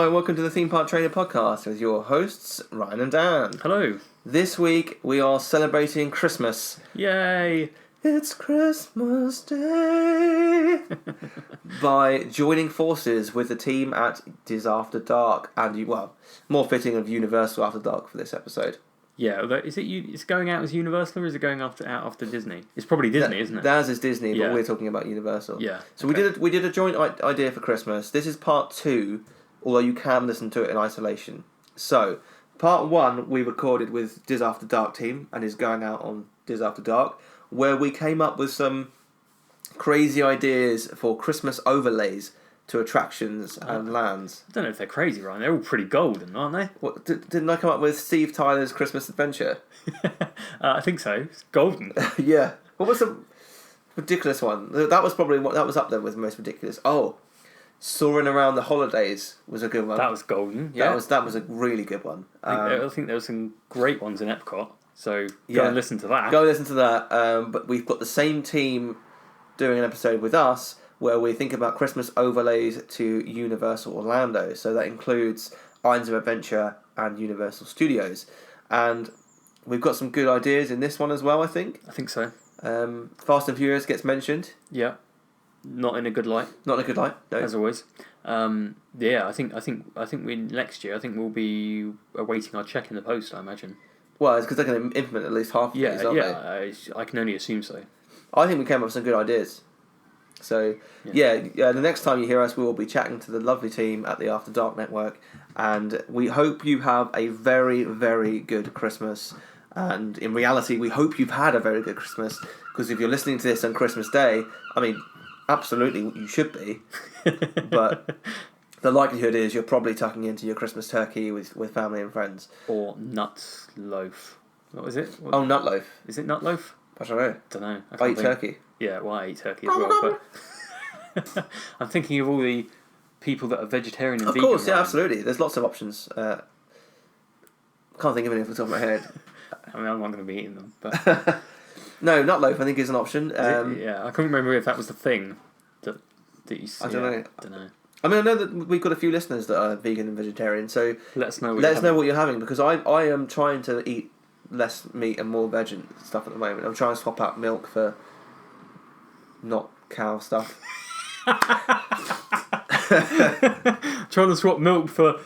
Hi, welcome to the Theme Park Trainer Podcast with your hosts, Ryan and Dan. Hello. This week we are celebrating Christmas. Yay! It's Christmas Day! By joining forces with the team at Diz After Dark and, more fitting of Universal After Dark for this episode. Yeah, although it's going out as Universal or is it going out after Disney? It's probably Disney, isn't it? Theirs is Disney, Yeah. but we're talking about Universal. Yeah. So okay. we did a joint idea for Christmas. This is part 2, although you can listen to it in isolation. So, part 1 we recorded with Diz After Dark team and is going out on Diz After Dark, where we came up with some crazy ideas for Christmas overlays to attractions and lands. I don't know if they're crazy, Ryan. They're all pretty golden, aren't they? What, didn't I come up with Steve Tyler's Christmas Adventure? I think so. It's golden. Yeah. What was the ridiculous one? That was probably that was up there with the most ridiculous. Oh, Soaring Around the Holidays was a good one. That was golden. Yeah. That was a really good one. I think there were some great ones in Epcot. So go and listen to that. Go listen to that. But we've got the same team doing an episode with us where we think about Christmas overlays to Universal Orlando. So that includes Islands of Adventure and Universal Studios. And we've got some good ideas in this one as well, I think. I think so. Fast and Furious gets mentioned. Yeah. Not in a good light. Not in a good light, no. As always. Yeah, I think we next year. I think we'll be awaiting our check in the post. I imagine. Well, it's because they're going to implement at least half of these, aren't they? I can only assume so. I think we came up with some good ideas. So, the next time you hear us, we will be chatting to the lovely team at the After Dark Network, and we hope you have a very, very good Christmas. And in reality, we hope you've had a very good Christmas, because if you're listening to this on Christmas Day, I mean, absolutely you should be, but the likelihood is you're probably tucking into your Christmas turkey with family and friends. Or nut loaf. What was it? Oh, nut loaf. Is it nut loaf? I don't know. Don't know. I eat turkey. Yeah, well, I eat turkey as well. But I'm thinking of all the people that are vegetarian and vegan. Of course, yeah, Ryan. absolutely. There's lots of options. Can't think of any off the top of my head. I mean, I'm not going to be eating them. But No, nut loaf I think is an option. yeah, I couldn't remember if that was the thing that you said. I don't know. Don't know. I mean, I know that we've got a few listeners that are vegan and vegetarian, so Let us know what you're having, because I am trying to eat less meat and more veg and stuff at the moment. I'm trying to swap out milk for not cow stuff. Trying to swap milk for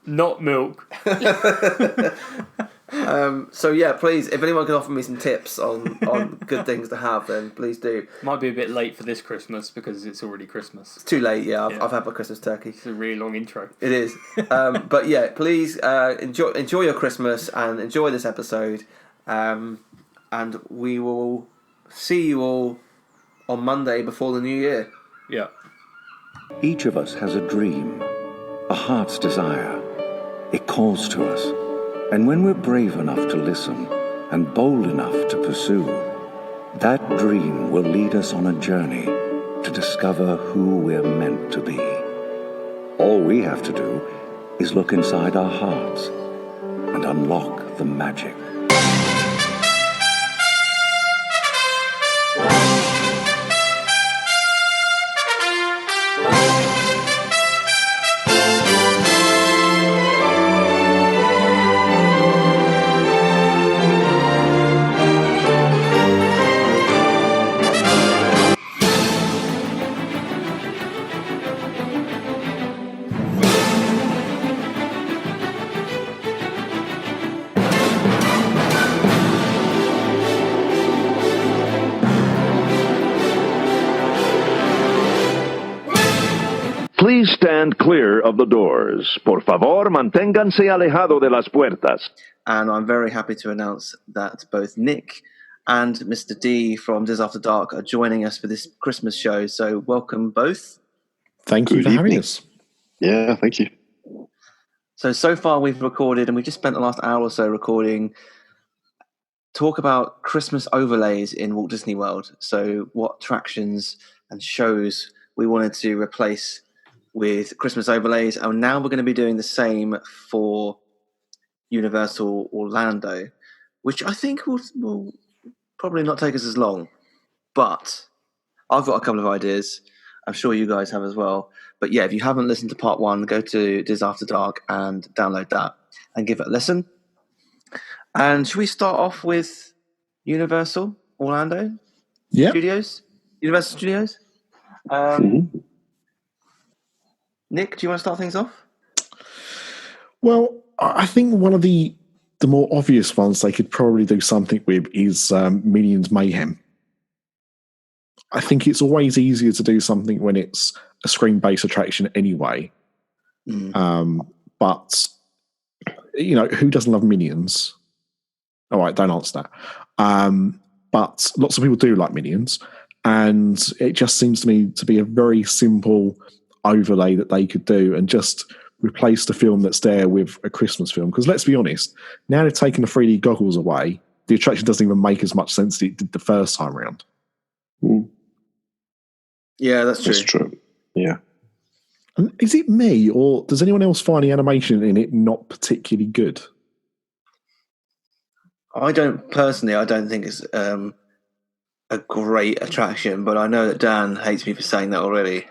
not milk. So yeah, please, if anyone can offer me some tips on good things to have, then please do. Might be a bit late for this Christmas because it's already Christmas. It's too late, yeah. I've had my Christmas turkey. It's a really long intro. It is. But yeah, please enjoy your Christmas and enjoy this episode. And we will see you all on Monday before the new year. Yeah. Each of us has a dream, a heart's desire. It calls to us. And when we're brave enough to listen and bold enough to pursue, that dream will lead us on a journey to discover who we're meant to be. All we have to do is look inside our hearts and unlock the magic. Please stand clear of the doors. Por favor, manténganse alejado de las puertas. And I'm very happy to announce that both Nick and Mr. D from Diz After Dark are joining us for this Christmas show. So welcome both. Thank you for having us. Yeah, thank you. So far we've recorded, and we've just spent the last hour or so recording, talk about Christmas overlays in Walt Disney World. So what attractions and shows we wanted to replace with Christmas overlays, and now we're going to be doing the same for Universal Orlando, which I think will probably not take us as long. But I've got a couple of ideas. I'm sure you guys have as well. But yeah, if you haven't listened to part 1, go to Diz After Dark and download that and give it a listen. And should we start off with Universal Orlando Studios? Universal Studios? Nick, do you want to start things off? Well, I think one of the more obvious ones they could probably do something with is Minions Mayhem. I think it's always easier to do something when it's a screen-based attraction anyway. But, who doesn't love Minions? All right, don't answer that. But lots of people do like Minions, and it just seems to me to be a very simple overlay that they could do and just replace the film that's there with a Christmas film. Because let's be honest, now they've taken the 3D goggles away, the attraction doesn't even make as much sense as it did the first time around. Yeah, that's true. That's true. Yeah. And is it me, or does anyone else find the animation in it not particularly good? I don't think it's a great attraction, but I know that Dan hates me for saying that already.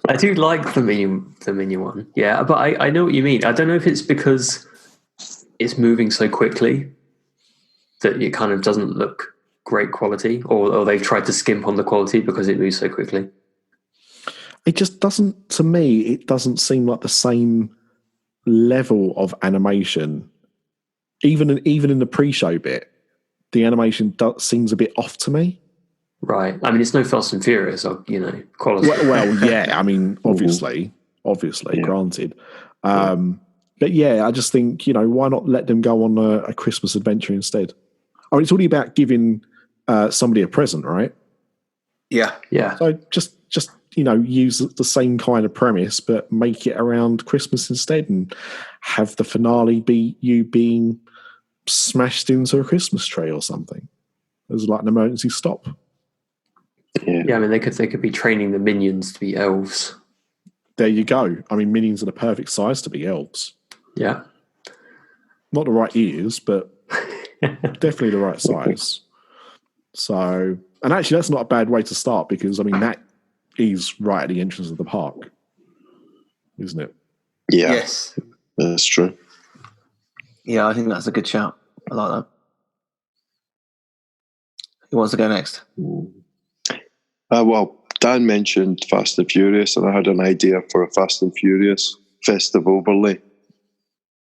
I do like the minion one, yeah, but I know what you mean. I don't know if it's because it's moving so quickly that it kind of doesn't look great quality, or they've tried to skimp on the quality because it moves so quickly. It just doesn't, to me, it doesn't seem like the same level of animation. Even in the pre-show bit, the animation seems a bit off to me. Right. I mean, it's no Fast and Furious, quality. Well, yeah. I mean, obviously, granted. But yeah, I just think, why not let them go on a Christmas adventure instead? I mean, it's all about giving somebody a present, right? Yeah. Yeah. So just use the same kind of premise, but make it around Christmas instead, and have the finale be you being smashed into a Christmas tree or something as like an emergency stop. Yeah, I mean, they could be training the minions to be elves. There you go. I mean, minions are the perfect size to be elves. Yeah. Not the right ears, but definitely the right size. So, and actually that's not a bad way to start, because, I mean, that is right at the entrance of the park, isn't it? Yeah. Yes. That's true. Yeah, I think that's a good shout. I like that. Who wants to go next? Well, Dan mentioned Fast and Furious, and I had an idea for a Fast and Furious festive overlay.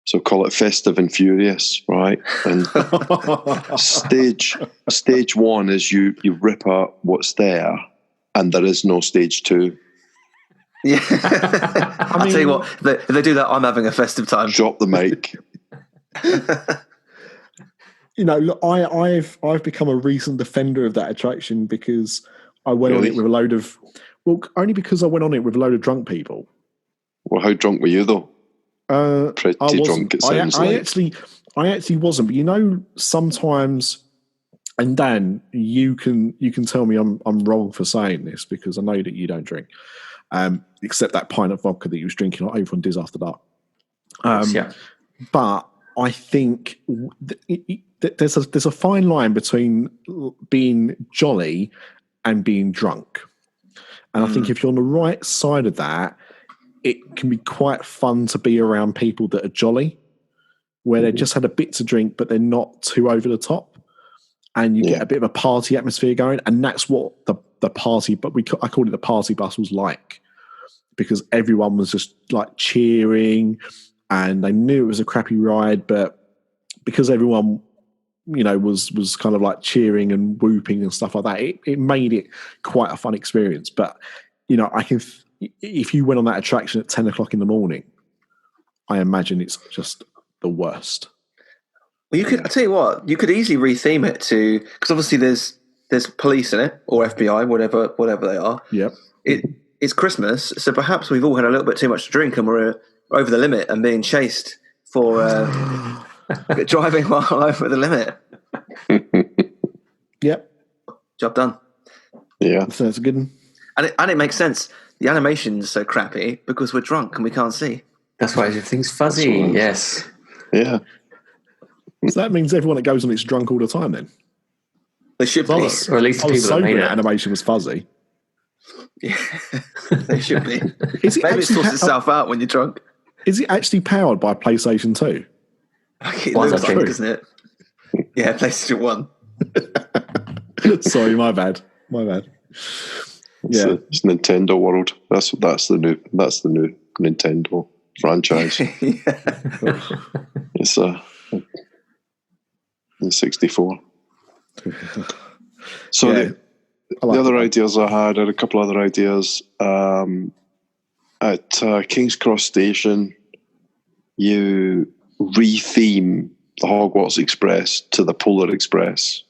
So call it Festive and Furious, right? And stage 1 is you rip out what's there, and there is no stage 2. Yeah. I'll tell you what, if they do that, I'm having a festive time. Drop the mic. Look, I've become a recent defender of that attraction, because I went on it with a load of, only because I went on it with a load of drunk people. Well, how drunk were you though? Pretty drunk, it sounds like. I actually wasn't, but sometimes, and Dan, you can tell me I'm wrong for saying this, because I know that you don't drink, except that pint of vodka that you was drinking over on Diz After Dark. Yeah. But I think there's a fine line between being jolly and being drunk. And I think if you're on the right side of that, it can be quite fun to be around people that are jolly, where they just had a bit to drink, but they're not too over the top. And you get a bit of a party atmosphere going. And that's what the party, but I called it the party bus, was like, because everyone was just like cheering, and they knew it was a crappy ride, but because everyone, was kind of like cheering and whooping and stuff like that, it made it quite a fun experience. But, if you went on that attraction at 10 o'clock in the morning, I imagine it's just the worst. Well, I tell you what, you could easily retheme it to, because obviously there's police in it, or FBI, whatever they are. Yep. It's Christmas, so perhaps we've all had a little bit too much to drink and we're over the limit and being chased for driving while over the limit. Yep. Job done. Yeah. So that's a good one. And it makes sense. The animation's so crappy because we're drunk and we can't see. That's why everything's fuzzy. Yes. Yeah. So that means everyone that goes on it's drunk all the time then? They should be. Or at least the people that made it. Animation was fuzzy. Yeah, they should be. Is it Maybe it actually sorts itself out when you're drunk. Is it actually powered by PlayStation 2? It Well, looks that's like, true. doesn't it? Yeah, PlayStation 1. Sorry, my bad. Yeah. It's Nintendo World. That's the new Nintendo franchise. It's in 64. So Yeah, the other ideas I had a couple other ideas. At King's Cross Station, you re-theme the Hogwarts Express to the Polar Express,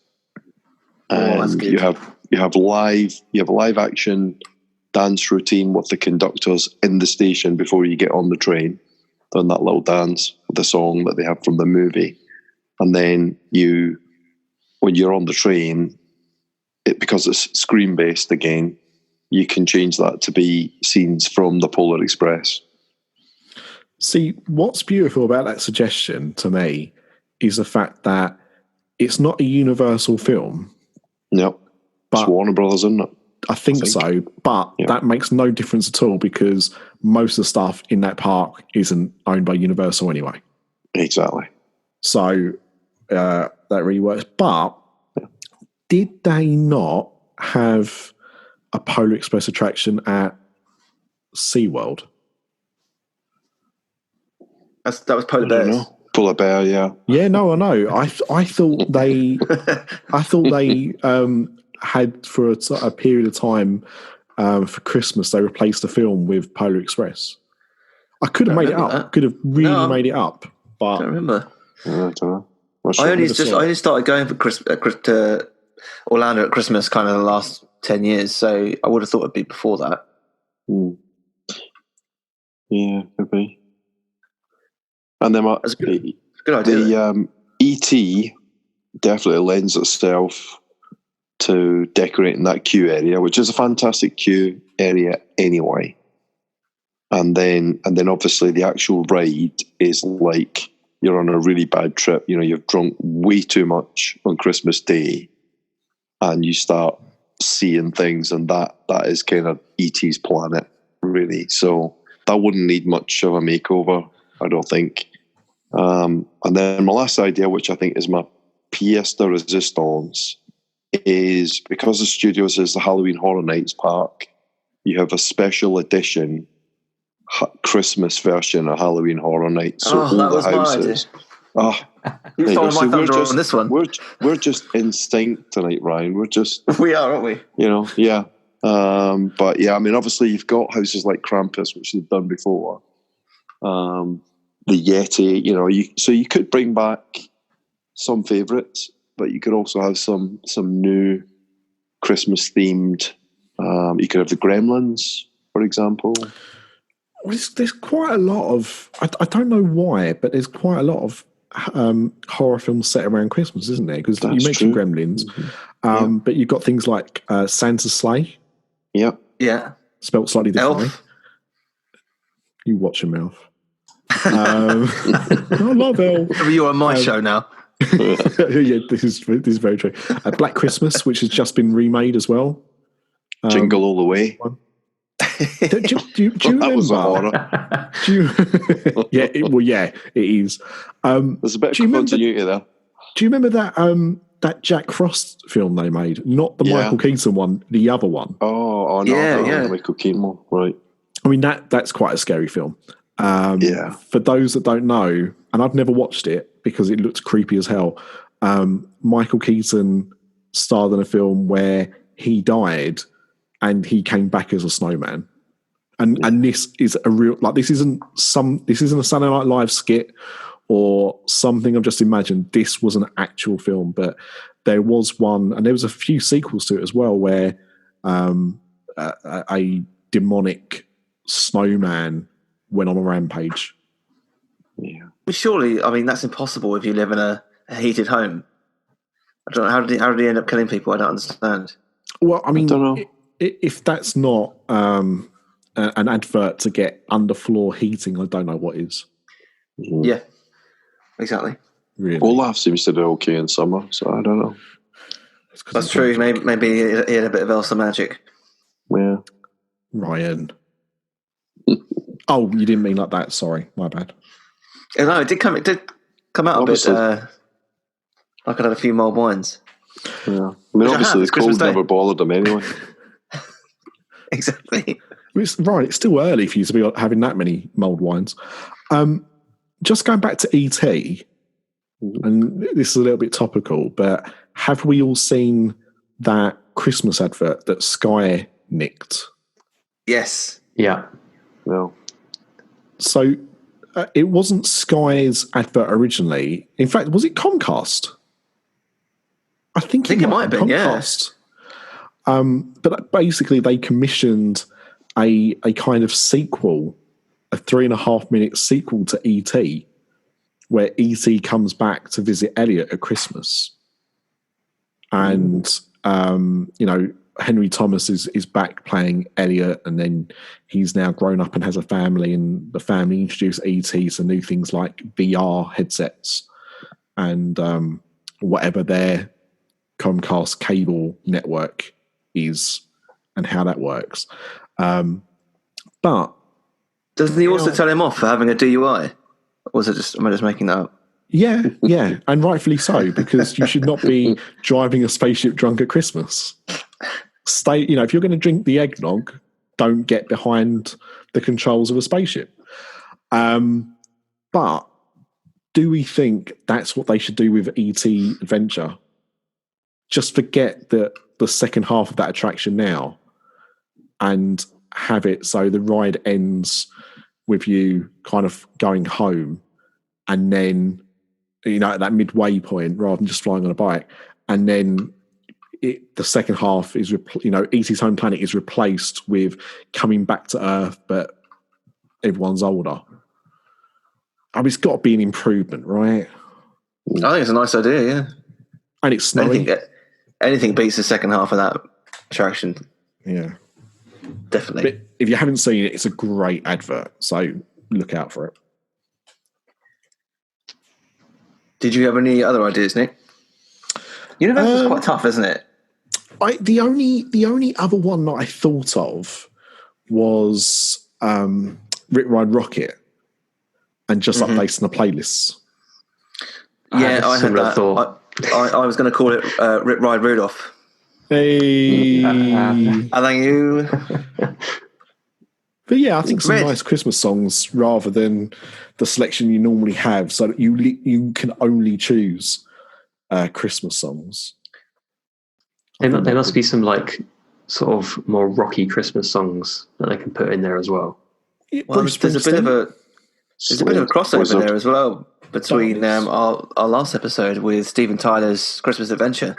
that's and good. you have a live action dance routine with the conductors in the station before you get on the train, doing that little dance with the song that they have from the movie, and then when you're on the train, because it's screen based again, you can change that to be scenes from the Polar Express. See, what's beautiful about that suggestion to me is the fact that it's not a Universal film. Yep. But It's Warner Brothers, isn't it? I think so, but that makes no difference at all because most of the stuff in that park isn't owned by Universal anyway. Exactly. So that really works. But did they not have a Polar Express attraction at SeaWorld? That was Polar Bears. Polar Bear, yeah. Yeah, no, I know. I thought they had for a period of time for Christmas they replaced the film with Polar Express. I could have made it up. That. Could have really made it up, I but don't remember. I don't know. I only started going to Orlando at Christmas kind of the last 10 years, so I would have thought it'd be before that. Yeah, could be. And then That's a good idea. the ET definitely lends itself to decorating that queue area, which is a fantastic queue area anyway. And then obviously the actual ride is like you're on a really bad trip. You know, you've drunk way too much on Christmas Day, and you start seeing things, and that is kind of ET's planet, really. So that wouldn't need much of a makeover, I don't think. And then my last idea, which I think is my pièce de résistance, is because the studios is the Halloween Horror Nights park, you have a special edition Christmas version of Halloween Horror Nights. So all that the was houses. You followed my thunder on this one. We're just in sync tonight, Ryan. We're just we are, aren't we? you know, yeah. But yeah, I mean, obviously you've got houses like Krampus, which they've done before. The Yeti, you know, you could bring back some favourites, but you could also have some new Christmas themed. You could have the Gremlins, for example. there's quite a lot of I don't know why, but there's quite a lot of horror films set around Christmas, isn't there? Because you mentioned true. Gremlins, but you've got things like Santa's Sleigh. Yeah. Spelt slightly differently. Elf. You watch your mouth. I love Elf. You're on my show now. Yeah, this is very true. Black Christmas, which has just been remade as well. Jingle All the Way. Do you That was a remember? horror. Yeah, it is. There's a bit do of you continuity there. Do you remember that Jack Frost film they made? Not the Michael Keaton one, the other one. Oh no, Yeah. Michael Keaton one, right? I mean that's quite a scary film. For those that don't know, and I've never watched it because it looked creepy as hell. Michael Keaton starred in a film where he died and he came back as a snowman. And this is a real, like, this isn't a Saturday Night Live skit or something I've just imagined. This was an actual film, but there was one, and there was a few sequels to it as well, where a demonic snowman went on a rampage. Yeah. But surely, I mean, that's impossible if you live in a heated home. I don't know, how did he end up killing people? I don't understand. Well, I mean, don't know. If that's not an advert to get underfloor heating, I don't know what is. Mm-hmm. Yeah, exactly. Really? Olaf seems to do okay in summer, so I don't know. That's true. Maybe he had a bit of Elsa magic. Yeah. Ryan. Oh, you didn't mean like that. Sorry, my bad. No, it did come out Obviously. a bit. Like I'd had a few mulled wines. Yeah. I mean, Which I obviously, have, the it's Christmas cold Day. never bothered them anyway. Exactly. It's still early for you to be having that many mulled wines. Just going back to ET, and this is a little bit topical, but have we all seen that Christmas advert that Sky nicked? Yes. Yeah. No. So it wasn't Sky's advert originally. In fact, was it Comcast? I think it might have been Comcast. Yeah. But basically, they commissioned a kind of sequel, a 3.5-minute sequel to ET, where ET comes back to visit Elliot at Christmas. And, Henry Thomas is back playing Elliot, and then he's now grown up and has a family, and the family introduce ET to new things like VR headsets and whatever their Comcast cable network is and how that works. But doesn't he also tell him off for having a DUI? Or was it am I just making that up? Yeah, and rightfully so, because you should not be driving a spaceship drunk at Christmas. If you're going to drink the eggnog, don't get behind the controls of a spaceship. But do we think that's what they should do with ET Adventure? Just forget the second half of that attraction now and have it so the ride ends with you kind of going home, and then at that midway point, rather than just flying on a bike, and then the second half is ET's Home Planet is replaced with coming back to Earth, but everyone's older. I mean, it's got to be an improvement, right? I think it's a nice idea, yeah. And it's snowy. Anything beats the second half of that attraction. Yeah. Definitely. But if you haven't seen it, it's a great advert, so look out for it. Did you have any other ideas, Nick? Universal's quite tough, isn't it? The only other one that I thought of was Rip Ride Rocket, and just updating the playlists. Yeah, I had that thought. I was going to call it Rip Ride Rudolph. Hey, thank you. But yeah, I think some nice Christmas songs rather than the selection you normally have, so that you can only choose Christmas songs. There must be some sort of more rocky Christmas songs that they can put in there as well. Well, there's a bit of a crossover there as well between our last episode with Steven Tyler's Christmas Adventure.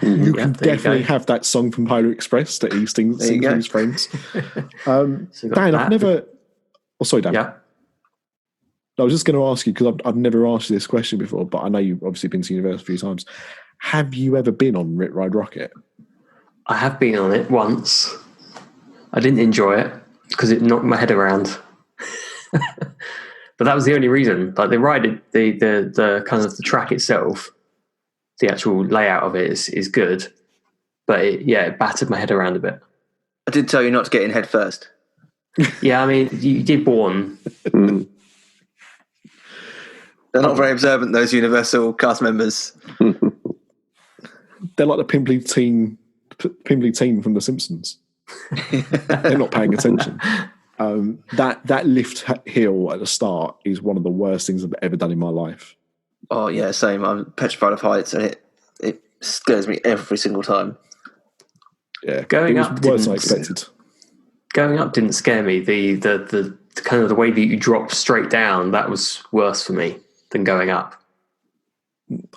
You can definitely have that song from Polar Express that he sings to his friends. Dan, I've never... Oh, sorry, Dan. Yeah. I was just going to ask you, because I've never asked you this question before, but I know you've obviously been to Universal a few times. Have you ever been on Rip Ride Rocket? I have been on it once. I didn't enjoy it because it knocked my head around. But that was the only reason. Like the ride, the kind of the track itself, the actual layout of it is good, but it battered my head around a bit. I did tell you not to get in head first. Yeah, I mean, you did warn. They're not very observant, those Universal cast members. They're like the pimply team from The Simpsons. They're not paying attention. That lift hill at the start is one of the worst things I've ever done in my life. Oh yeah, same. I'm petrified of heights, and it scares me every single time. Yeah, going up worse than I expected. Going up didn't scare me. The kind of the way that you dropped straight down, that was worse for me than going up.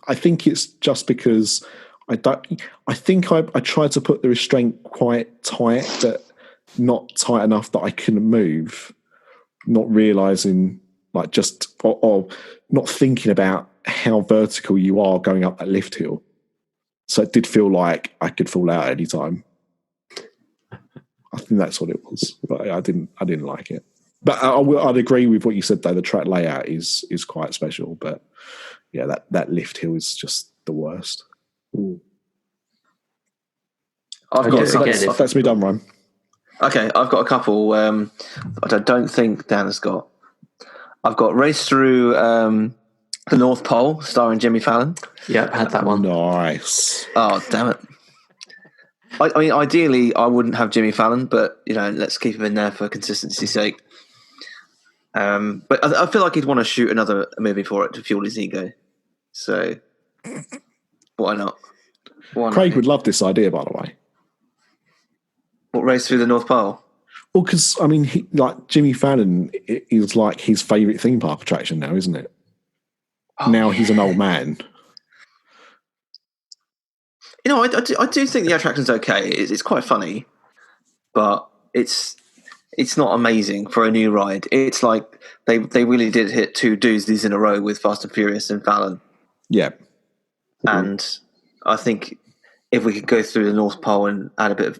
I think it's just because I tried to put the restraint quite tight, but not tight enough that I couldn't move, not realizing or not thinking about how vertical you are going up that lift hill. So it did feel like I could fall out any time. I think that's what it was, but I didn't like it. But I'd agree with what you said though. The track layout is quite special, but yeah, that lift hill is just the worst. I've got that's me done, Ryan. Okay, I've got a couple. But I don't think Dan has got. I've got Race Through the North Pole, starring Jimmy Fallon. Yeah, I had that one. Nice. Oh, damn it. I mean, ideally, I wouldn't have Jimmy Fallon, but, let's keep him in there for consistency's sake. But I feel like he'd want to shoot another movie for it to fuel his ego. So, why not? Craig would love this idea, by the way. What, Race Through the North Pole? Well, because, I mean, Jimmy Fallon is like his favourite theme park attraction now, isn't it? Oh, now he's an old man. I do think the attraction's okay. It's quite funny, but it's not amazing for a new ride. It's like they really did hit two doozies in a row with Fast and Furious and Fallon. Yeah. And I think if we could go through the North Pole and add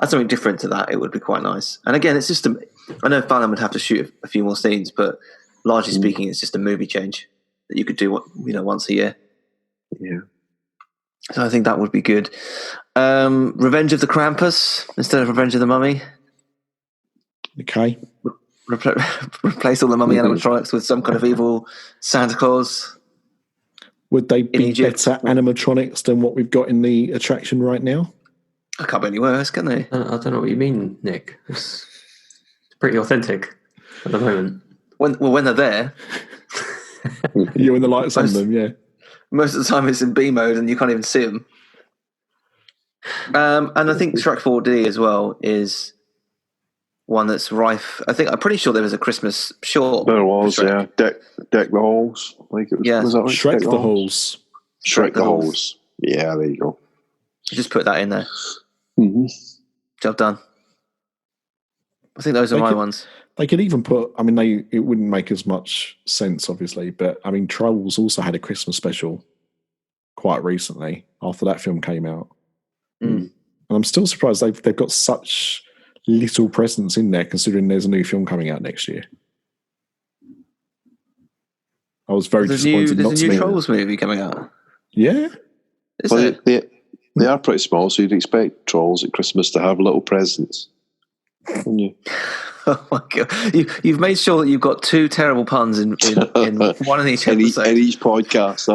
something different to that, it would be quite nice. And again, it's just I know Fallon would have to shoot a few more scenes, but largely speaking, it's just a movie change that you could do once a year. Yeah. So I think that would be good. Revenge of the Krampus instead of Revenge of the Mummy. Okay. Replace all the mummy animatronics with some kind of evil Santa Claus. Would they be better animatronics than what we've got in the attraction right now? I can't be any worse, can they? I don't know what you mean, Nick. It's pretty authentic at the moment. When they're there. You when the lights on them, yeah. Most of the time it's in B mode and you can't even see them. And I think Shrek 4D as well is one that's rife. I'm pretty sure there was a Christmas short. There was, yeah. Deck the Halls. Was that right? Shrek the Halls. Shrek the Halls. Yeah, there you go. Just put that in there. Mm-hmm. Job done. I think those are my ones. They could even put, it wouldn't make as much sense, obviously, but Trolls also had a Christmas special quite recently after that film came out. And I'm still surprised they've got such little presence in there considering there's a new film coming out next year. I was very disappointed not to There's a new Trolls movie coming out. Yeah? They are pretty small, so you'd expect Trolls at Christmas to have little presents. Wouldn't you? Oh my god! You've made sure that you've got two terrible puns in one of each episode. In each podcast.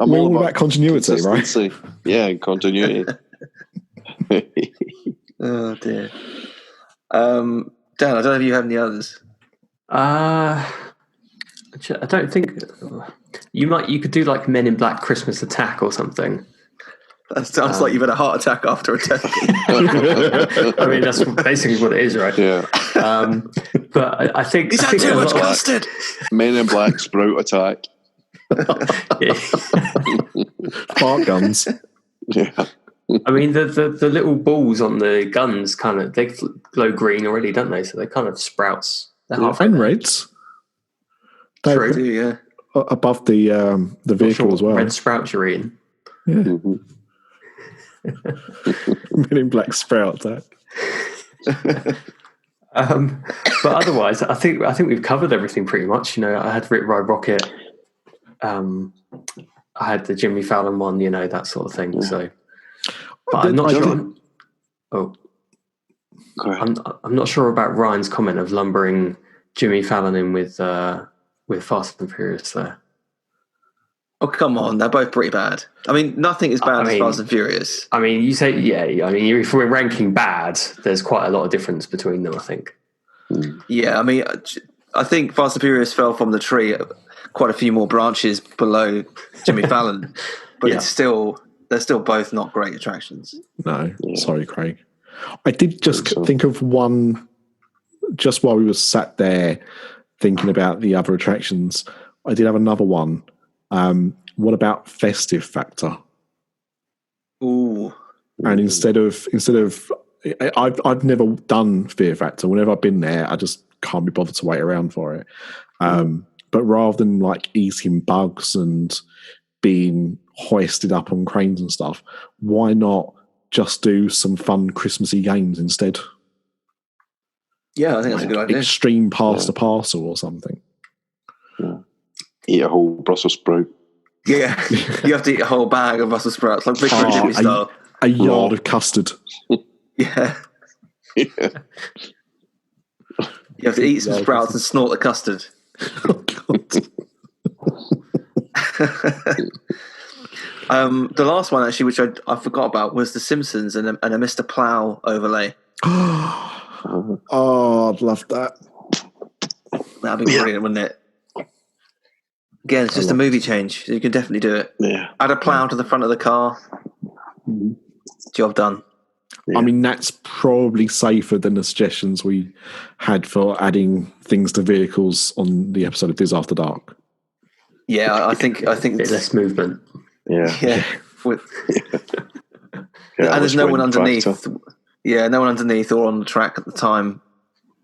I'm all about continuity, right? Yeah, continuity. Oh dear. Dan, I don't know if you have any others. I don't think you could do like Men in Black Christmas Attack or something. That sounds like you've had a heart attack after a turkey. I mean, that's basically what it is, right? Yeah. But I think he's had too much custard. Men in Black Sprout Attack. Fart guns. Yeah. I mean, the little balls on the guns they glow green already, don't they? So they kind of sprouts. And reds. True, yeah. Above the vehicle as well. Red sprouts you're eating. Yeah. Mm-hmm. Men in Black Sprout Attack. But otherwise, I think we've covered everything pretty much. I had Rip Ride Rocket. I had the Jimmy Fallon one. That sort of thing. So, but I'm not sure. I'm not sure about Ryan's comment of lumbering Jimmy Fallon in with Fast and Furious there. Oh, come on. They're both pretty bad. Nothing is bad as Fast and Furious. You say, yeah. If we're ranking bad, there's quite a lot of difference between them, I think. Yeah, I think Fast and Furious fell from the tree quite a few more branches below Jimmy Fallon. But they're still both not great attractions. No, sorry, Craig. I did just think of one, just while we were sat there thinking about the other attractions, I did have another one. What about Festive Factor? Ooh. And instead of I've never done Fear Factor. Whenever I've been there, I just can't be bothered to wait around for it. But rather than like eating bugs and being hoisted up on cranes and stuff, why not just do some fun Christmassy games instead? Yeah, I think that's a good idea. Extreme pass to parcel or something. Yeah. Eat a whole Brussels sprout. Yeah, you have to eat a whole bag of Brussels sprouts, like Victory Jimmy style. A yard of custard. Yeah. Yeah. You have to eat some sprouts and snort the custard. Oh, God. The last one, actually, which I forgot about, was The Simpsons and a Mr. Plow overlay. Oh, I'd love that. That'd be brilliant, wouldn't it? Again, it's just a movie change. You can definitely do it. Yeah. Add a plow to the front of the car. Job done. I mean, that's probably safer than the suggestions we had for adding things to vehicles on the episode of Diz After Dark. Yeah, I think A bit less movement. Yeah. yeah. And there's no one underneath. Yeah, no one underneath or on the track at the time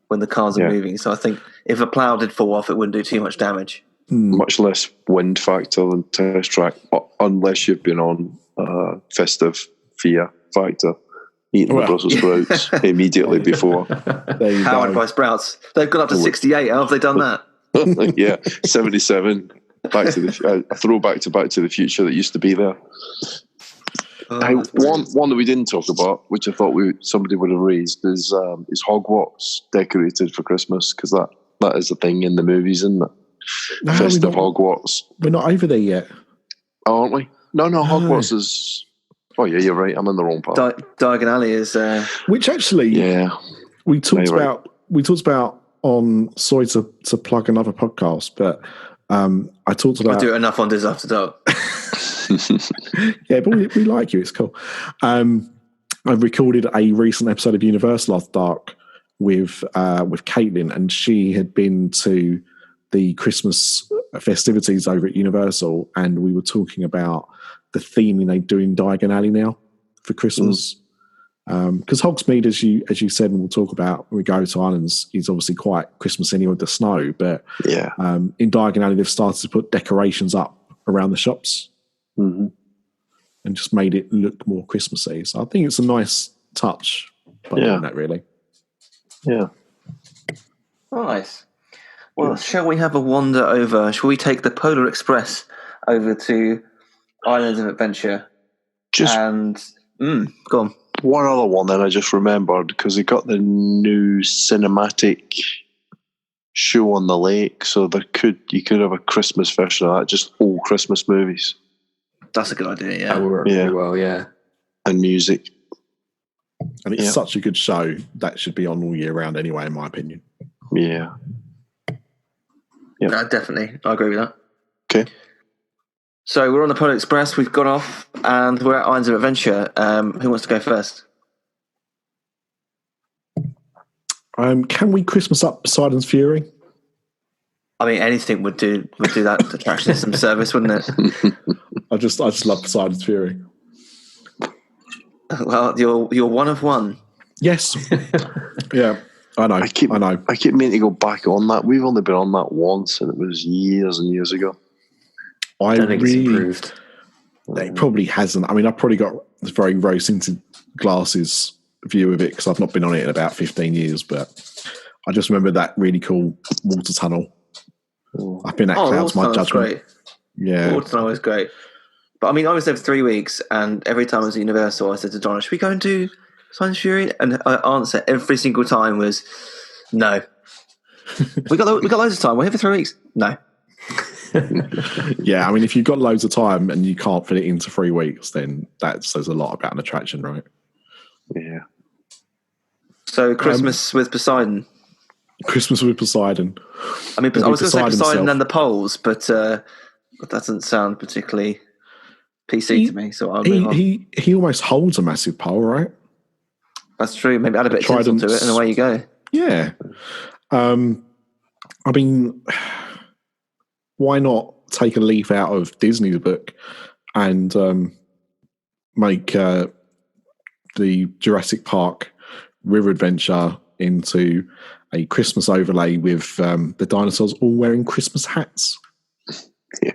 when the cars are moving. So I think if a plow did fall off, it wouldn't do too much damage. Much less wind factor than test track, unless you've been on festive fear factor, eating the Brussels sprouts immediately before. Powered by sprouts. They've gone up to 68. How have they done that? Yeah, 77. Back to the a throwback to Back to the Future that used to be there. One that we didn't talk about, which I thought somebody would have raised, is Hogwarts decorated for Christmas, because that is a thing in the movies, isn't it? No, Festive Hogwarts. We're not over there yet. Oh, aren't we? No, Hogwarts is... Oh, yeah, you're right. I'm in the wrong part. Diagon Alley is... Which actually, we talked about on... Sorry to plug another podcast, but I talked about... I do it enough on Diz After Dark. Yeah, but we like you. It's cool. I've recorded a recent episode of Universal After Dark with Caitlin, and she had been to the Christmas festivities over at Universal, and we were talking about the theming they do in Diagon Alley now for Christmas. Because Hogsmeade, as you said, and we'll talk about when we go to Islands, is obviously quite Christmas anyway with the snow. But in Diagon Alley, they've started to put decorations up around the shops and just made it look more Christmassy. So I think it's a nice touch by doing that, really. Yeah. Nice. Well, shall we have a wander over? Shall we take the Polar Express over to Islands of Adventure? Go on. One other one then I just remembered, because they got the new cinematic show on the lake, so you could have a Christmas version of that, just all Christmas movies. That's a good idea, yeah. That would work really well, yeah. And music. And it's such a good show that should be on all year round anyway, in my opinion. Yeah. Definitely. I agree with that. Okay. So we're on the Polar Express, we've got off, and we're at Islands of Adventure. Who wants to go first? Can we Christmas up Poseidon's Fury? I mean, anything would do that attraction some service, wouldn't it? I just love Poseidon's Fury. Well, you're one of one. Yes. Yeah, I know. I keep meaning to go back on that. We've only been on that once, and it was years and years ago. I don't think it's improved. It probably hasn't. I mean, I've probably got this very rose-tinted glasses view of it because I've not been on it in about 15 years, but I just remember that really cool water tunnel. I think that clouds my judgment. Great. Yeah. Water tunnel is great. But I mean, I was there for 3 weeks, and every time I was at Universal, I said to Donna, should we go and do Science Fury? And her answer every single time was, no. we got loads of time. We're here for 3 weeks. No. Yeah, I mean, if you've got loads of time and you can't fit it into 3 weeks, then that says a lot about an attraction, right? Yeah. So Christmas with Poseidon. Christmas with Poseidon. I mean, I was going to say Poseidon and the poles, but that doesn't sound particularly PC to me. So I'll move on. He almost holds a massive pole, right? That's true. Maybe add a bit of tinsel to it, and away you go. Yeah. I mean, why not take a leaf out of Disney's book and make the Jurassic Park River Adventure into a Christmas overlay with the dinosaurs all wearing Christmas hats? Yeah.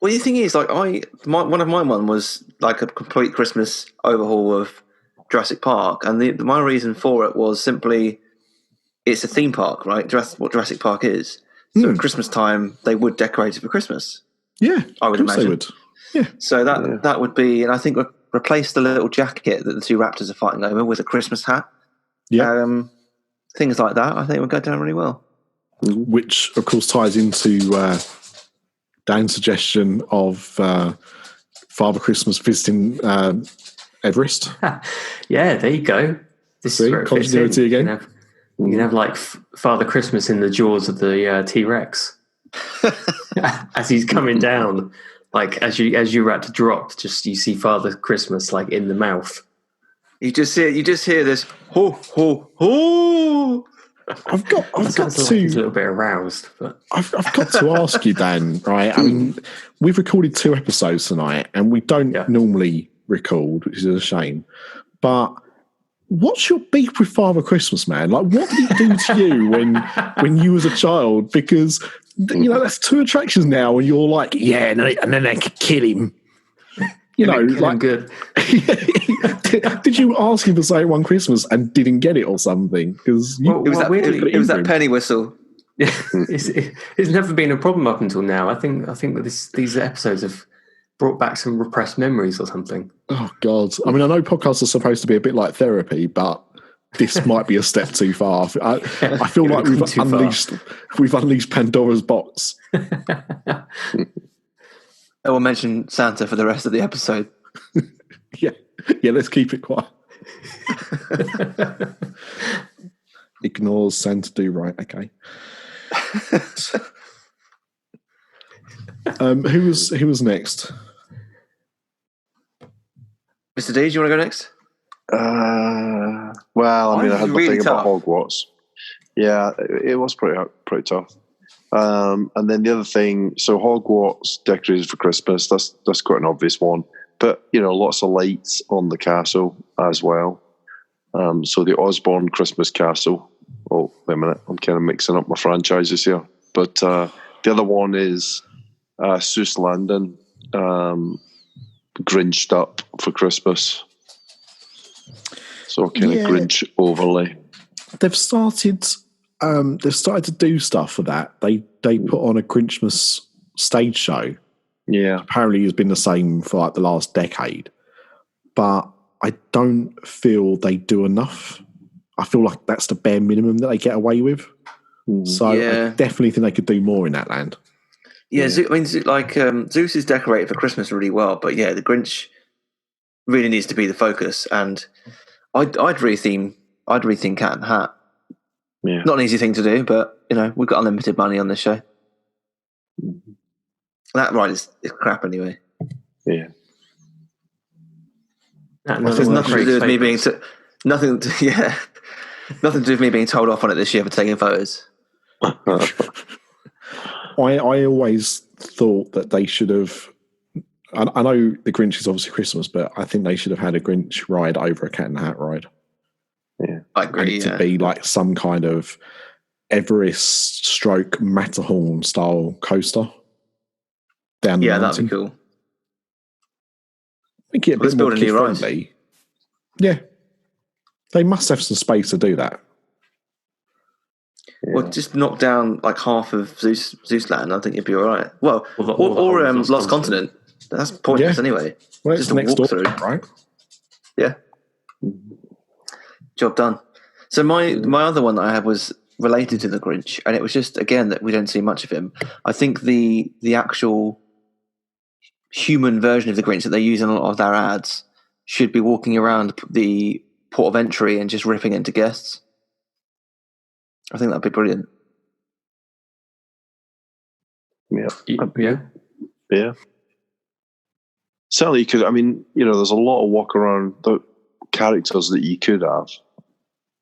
Well, the thing is, like, one of mine was like a complete Christmas overhaul of Jurassic Park, and my reason for it was simply it's a theme park, right? What Jurassic Park is. So at Christmas time, they would decorate it for Christmas. Yeah, I would imagine. They would. Yeah. So that would be, and I think replace the little jacket that the two raptors are fighting over with a Christmas hat. Yeah. Things like that, I think would go down really well. Which, of course, ties into Dan's suggestion of Father Christmas visiting Everest. Yeah, there you go. This is where it fits in. Continuity again. You can have like Father Christmas in the jaws of the T-Rex as he's coming down. Like as you were about to drop, just you see Father Christmas like in the mouth. You just hear this ho ho ho. I've got He's a little bit aroused, but I've got to ask you, Dan. Right? I mean, we've recorded 2 episodes tonight, and we don't normally record, which is a shame. But what's your beef with Father Christmas, man? Like, what did he do to you when you was a child? Because that's 2 attractions now, and you're like, yeah, and then they could kill him. Like good. Did you ask him to say one Christmas and didn't get it or something? Because it was that penny whistle. It's never been a problem up until now. I think that these episodes have brought back some repressed memories or something. Oh God! I mean, I know podcasts are supposed to be a bit like therapy, but this might be a step too far. I feel like we've unleashed Pandora's box. I will mention Santa for the rest of the episode. Yeah, let's keep it quiet. Ignores Santa do right, okay. Who was next? Mr. D, do you want to go next? Well, I mean, I had the thing tough. about Hogwarts. Yeah, it was pretty tough. And then the other thing, so Hogwarts decorated for Christmas. That's quite an obvious one, but lots of lights on the castle as well. So the Osborne Christmas Castle. Oh, wait a minute, I'm kind of mixing up my franchises here. But the other one is Seuss Landing, Grinched up for Christmas. So kind of Grinch overlay. They've started to do stuff for that. They put on a Grinchmas stage show. Yeah. Apparently it's been the same for like the last decade. But I don't feel they do enough. I feel like that's the bare minimum that they get away with. So I definitely think they could do more in that land. Yeah, I mean, Zeus is decorated for Christmas really well, but the Grinch really needs to be the focus. And I'd retheme Cat and Hat. Yeah. Not an easy thing to do, but we've got unlimited money on this show. That ride is crap anyway. Yeah. There's nothing to do with me being nothing to do with me being told off on it this year for taking photos. I always thought that they should have. I know the Grinch is obviously Christmas, but I think they should have had a Grinch ride over a Cat and Hat ride. Yeah, I agree. To be like some kind of Everest stroke Matterhorn style coaster down the mountain. That'd be cool. Make it a bit more kid friendly. Yeah, they must have some space to do that. Yeah. Well, just knock down like half of Zeus Land. I think you'd be all right. Well, or Lost Continent. That's pointless anyway. Well, just a walk door, through, right? Yeah. Job done. So my other one that I had was related to the Grinch, and it was just again that we don't see much of him. I think the actual human version of the Grinch that they use in a lot of their ads should be walking around the port of entry and just ripping into guests. I think that'd be brilliant. Yeah. Certainly, you could. I mean, there's a lot of walk around the characters that you could have.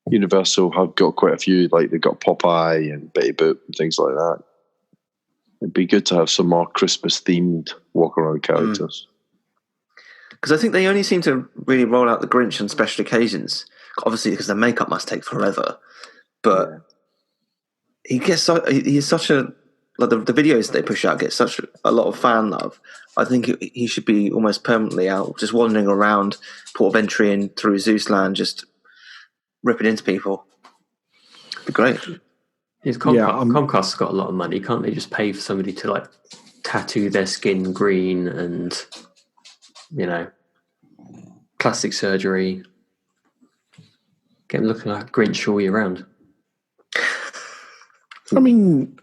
Universal have got quite a few, like they've got Popeye and Betty Boop and things like that. It'd be good to have some more Christmas themed walk around characters. Because I think they only seem to really roll out the Grinch on special occasions. Obviously, because the makeup must take forever. But he's such a the videos that they push out get such a lot of fan love. I think he should be almost permanently out, just wandering around port of entry and through Zeus Land, just ripping into people. It'd be great. Comcast's got a lot of money. Can't they just pay for somebody to like tattoo their skin green and plastic surgery? Get him looking like a Grinch all year round. I mean,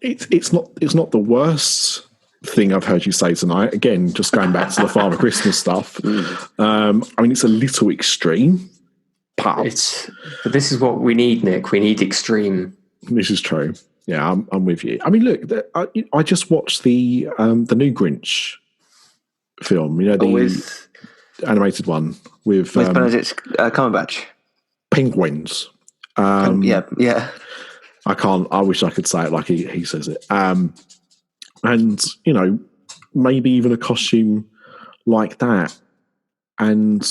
it's not the worst thing I've heard you say tonight. Again, just going back to the Father Christmas stuff. I mean, it's a little extreme, but but this is what we need, Nick. We need extreme. This is true. Yeah, I'm with you. I mean, look, I just watched the new Grinch film. You know, the animated one with Benedict Cumberbatch. Penguins. Yeah. I wish I could say it like he says it. And, you know, maybe even a costume like that. And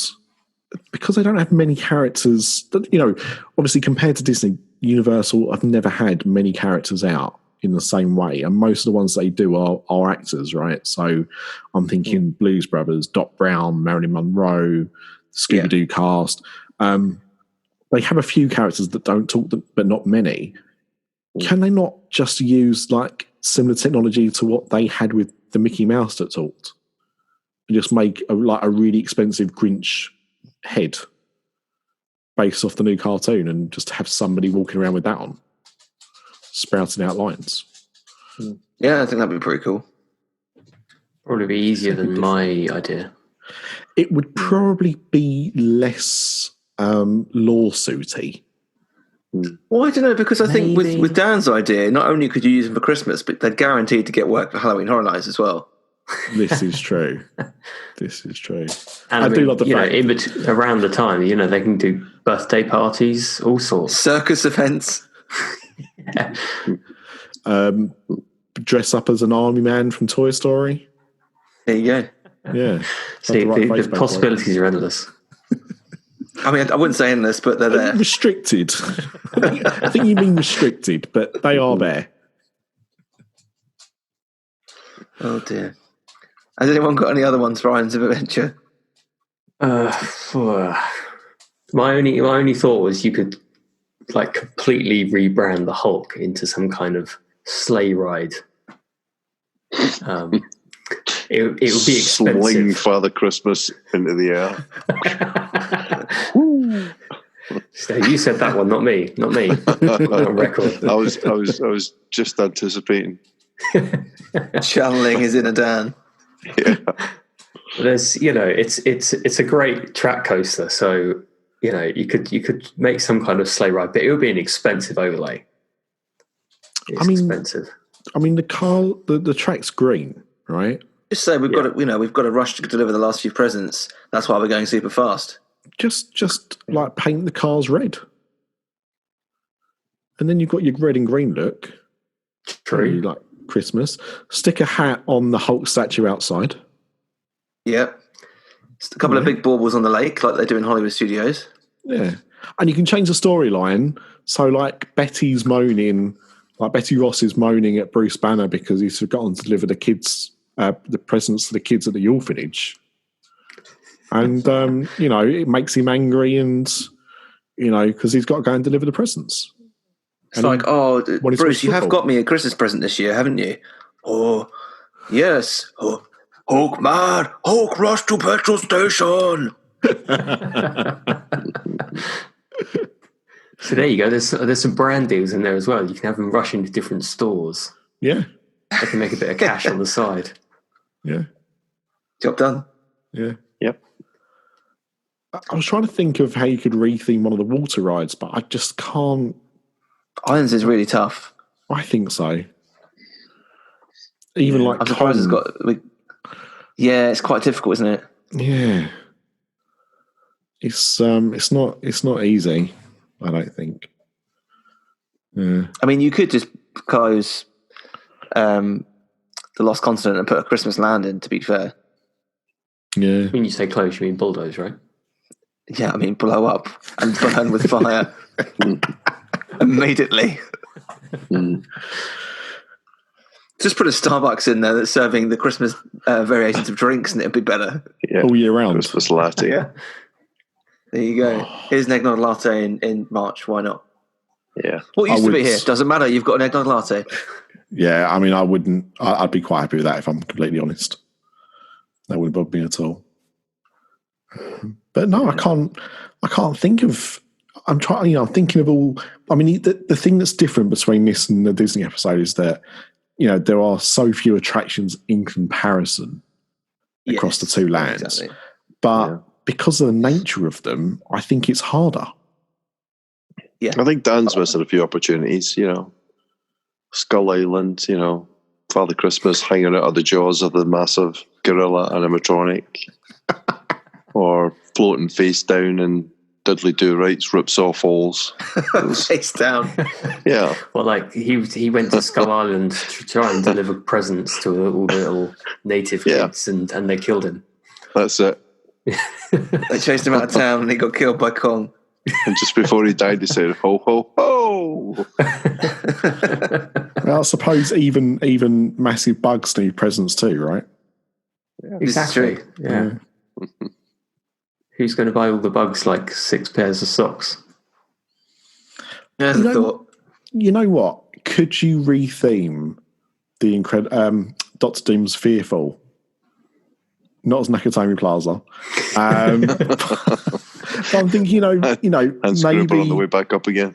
because they don't have many characters, you know, obviously compared to Disney, Universal have never had many characters out in the same way. And most of the ones they do are actors, right? So I'm thinking Blues Brothers, Doc Brown, Marilyn Monroe, the Scooby-Doo cast. They have a few characters that don't talk, but not many. Can they not just use like similar technology to what they had with the Mickey Mouse that talked, and just make a really expensive Grinch head based off the new cartoon, and just have somebody walking around with that on, sprouting out lines? Yeah, I think that'd be pretty cool. Probably be easier than my idea. It would probably be less lawsuity. Well, I don't know, because I think with Dan's idea, not only could you use them for Christmas, but they're guaranteed to get work for Halloween Horror Nights as well. This is true. This is true. And I do love the fact around the time, you know, they can do birthday parties, all sorts, circus events. Dress up as an army man from Toy Story. There you go. Yeah. See, the possibilities are endless. I mean, I wouldn't say endless, but they're there. Restricted. I think you mean restricted, but they are there. Oh dear. Has anyone got any other ones for Islands of Adventure? My only thought was you could like completely rebrand the Hulk into some kind of sleigh ride. It would be expensive. Sling Father Christmas into the air. So you said that one, not me. On record. I was just anticipating. Channeling his inner Dan. Yeah. There's, you know, it's a great track coaster. So, you know, you could make some kind of sleigh ride, but it would be an expensive overlay. It's expensive. I mean, the track's green, right? Just say we've got to rush to deliver the last few presents. That's why we're going super fast. Just like paint the cars red, and then you've got your red and green look. True, like Christmas. Stick a hat on the Hulk statue outside. Yeah, just a couple of big baubles on the lake, like they do in Hollywood studios. Yeah, and you can change the storyline. So, like Betty Ross is moaning at Bruce Banner because he's forgotten to deliver the kids. The presents to the kids at the orphanage, and you know, it makes him angry, and you know, because he's got to go and deliver the presents. It's like, Bruce, you have got me a Christmas present this year, haven't you? Oh, yes. Oh, Hulk mad! Hulk rush to petrol station. So there you go. There's some brand deals in there as well. You can have them rush into different stores. Yeah, they can make a bit of cash on the side. Yeah. Job done. Yeah. Yep. I was trying to think of how you could retheme one of the water rides, but I just can't. Islands is really tough. I think so. Even like I'm surprised it's got. Yeah, it's quite difficult, isn't it? Yeah. It's not easy. I don't think. Yeah. I mean, you could just close the Lost Continent and put a Christmas land in, to be fair. Yeah. When you say close, you mean bulldoze, right? Yeah, I mean blow up and burn with fire immediately. Just put a Starbucks in there that's serving the Christmas variations of drinks, and it'd be better. Yeah. All year round. Christmas latte. Yeah. There you go. Here's an eggnog latte in March. Why not? Yeah. What used to be here? Doesn't matter. You've got an eggnog latte. Yeah, I mean, I wouldn't. I'd be quite happy with that if I'm completely honest. That wouldn't bother me at all. But no, I can't think of I'm trying. I'm thinking of all. I mean, the thing that's different between this and the Disney episode is that there are so few attractions in comparison across the two lands. Exactly. But because of the nature of them, I think it's harder. Yeah, I think Dan's missing a few opportunities. Skull Island. Father Christmas hanging out of the jaws of the massive gorilla animatronic, or floating face down and Dudley Do-Right's Ripsaw Falls. Face down. Yeah. Well, like he went to Skull Island to try and deliver presents to all the little native kids, and they killed him. That's it. They chased him out of town and he got killed by Kong. And just before he died, he said, "Ho, ho, ho!" Well, I suppose even massive bugs need presents too, right? Exactly. Yeah. Who's going to buy all the bugs like 6 pairs of socks? There's a thought. You know what? Could you retheme the Doctor Doom's Fearful? Not as Nakatomi Plaza. But I'm thinking, and maybe on the way back up again.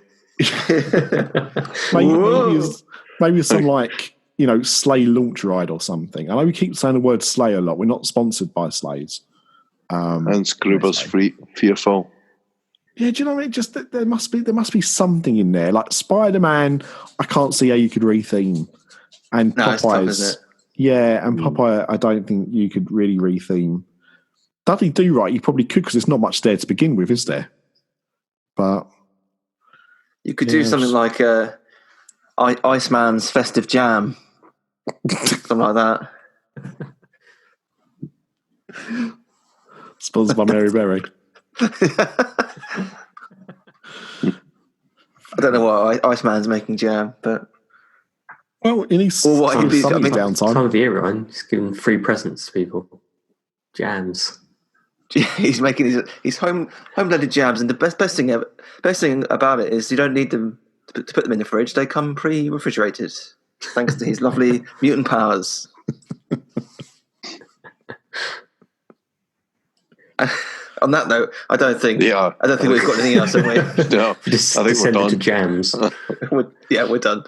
maybe some like sleigh launch ride or something. I know we keep saying the word sleigh a lot. We're not sponsored by sleighs. And Scroober's Fearful. Yeah, do you know what I mean? Just there must be something in there. Like Spider-Man, I can't see how you could retheme. And no, Popeye's, it's tough, isn't it? Yeah, and Popeye, I don't think you could really retheme. Dudley Do-Right, you probably could because there's not much there to begin with, is there? But you could do something like Iceman's Festive Jam, something like that. Sponsored by Mary Berry. I don't know why Iceman's making jam, but well, in his downtime, time of the year, Ryan, he's giving free presents to people, jams. He's making his home-blended jams, and the best thing about it is you don't need them to put them in the fridge; they come pre-refrigerated, thanks to his lovely mutant powers. On that note, I don't think we've got anything else, have we? No, I think we're done. To jams. We're done.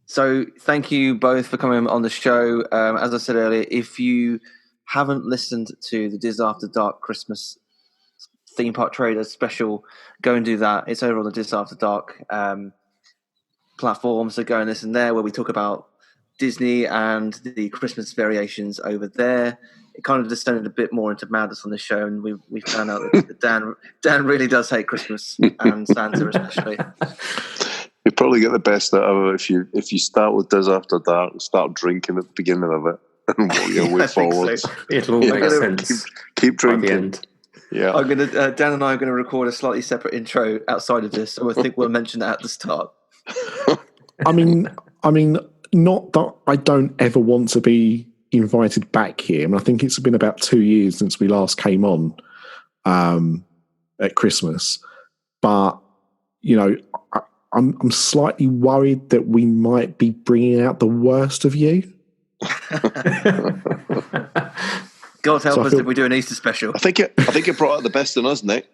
So thank you both for coming on the show. As I said earlier, if you haven't listened to the Diz After Dark Christmas theme park trailer special, go and do that. It's over on the Diz After Dark platform, so go and listen there, where we talk about Disney and the Christmas variations over there. It kind of descended a bit more into madness on the show, and we found out that Dan really does hate Christmas and Santa especially. You probably get the best out of it if you start with Diz After Dark and start drinking at the beginning of it and work your way forward. So. It'll all make sense. Keep drinking. Yeah, Dan and I are going to record a slightly separate intro outside of this, so I think we'll mention that at the start. I mean, not that I don't ever want to be invited back here. I think it's been about 2 years since we last came on at Christmas, but I'm slightly worried that we might be bringing out the worst of you. God help us if we do an Easter special. I think it brought out the best in us, Nick.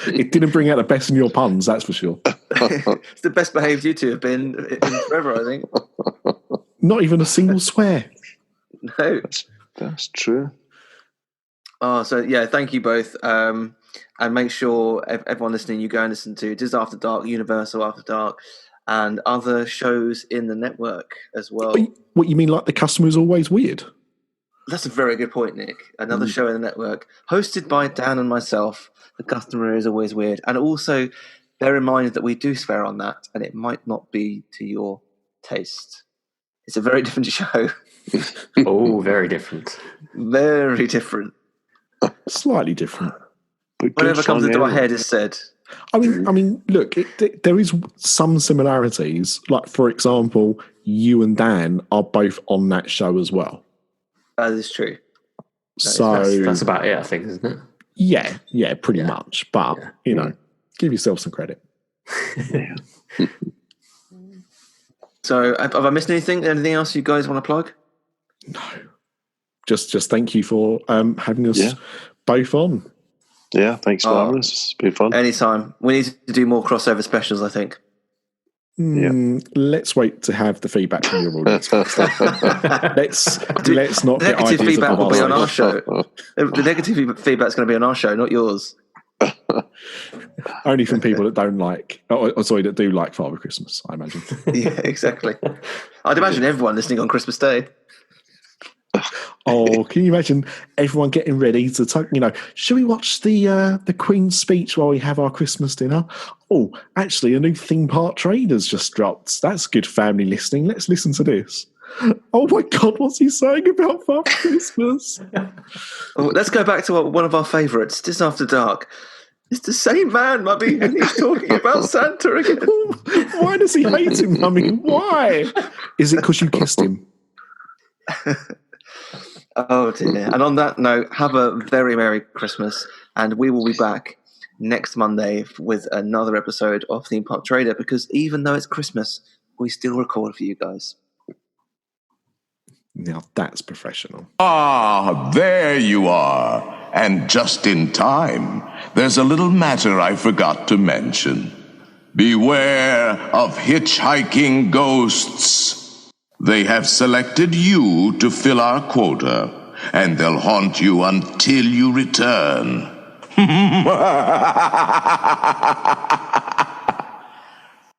It didn't bring out the best in your puns, that's for sure. It's the best behaved you two have been in forever, I think. Not even a single swear. No. That's true. Oh, so yeah, thank you both. And make sure everyone listening, you go and listen to Diz After Dark, Universal After Dark, and other shows in the network as well. What you mean, like the customer is always weird? That's a very good point, Nick. Another show in the network, hosted by Dan and myself. The customer is always weird. And also, bear in mind that we do swear on that, and it might not be to your taste. It's a very different show. Oh, very different. Very different. Slightly different. Whatever comes into our head is said. I mean, look, there is some similarities. Like, for example, you and Dan are both on that show as well. That is true. That's about it, I think, isn't it? Yeah, pretty much. But, give yourself some credit. So, have I missed anything? Anything else you guys want to plug? No. Just thank you for having us both on. Yeah, thanks for having us. It's been fun. Anytime. We need to do more crossover specials, I think. Let's wait to have the feedback from your audience. let's not The get negative ideas feedback will be on our ourselves. show. The negative feedback's going to be on our show, not yours. Only from people that don't like, that do like Father Christmas, I imagine. Yeah, exactly. I'd imagine everyone listening on Christmas Day. Oh, can you imagine everyone getting ready to talk? Should we watch the Queen's speech while we have our Christmas dinner? Oh, actually, a new theme park trailer's just dropped. That's good family listening. Let's listen to this. Oh my God, what's he saying about Father Christmas? Let's go back to one of our favourites, Disney After Dark. It's the same man, Mummy, and he's talking about Santa again. Why does he hate him, Mummy? Why? Is it because you kissed him? Oh dear. And on that note, have a very Merry Christmas, and we will be back next Monday with another episode of Theme Park Trader, because even though it's Christmas, we still record for you guys. Now that's professional. Ah, there you are. And just in time. There's a little matter I forgot to mention. Beware of hitchhiking ghosts. They have selected you to fill our quota, and they'll haunt you until you return.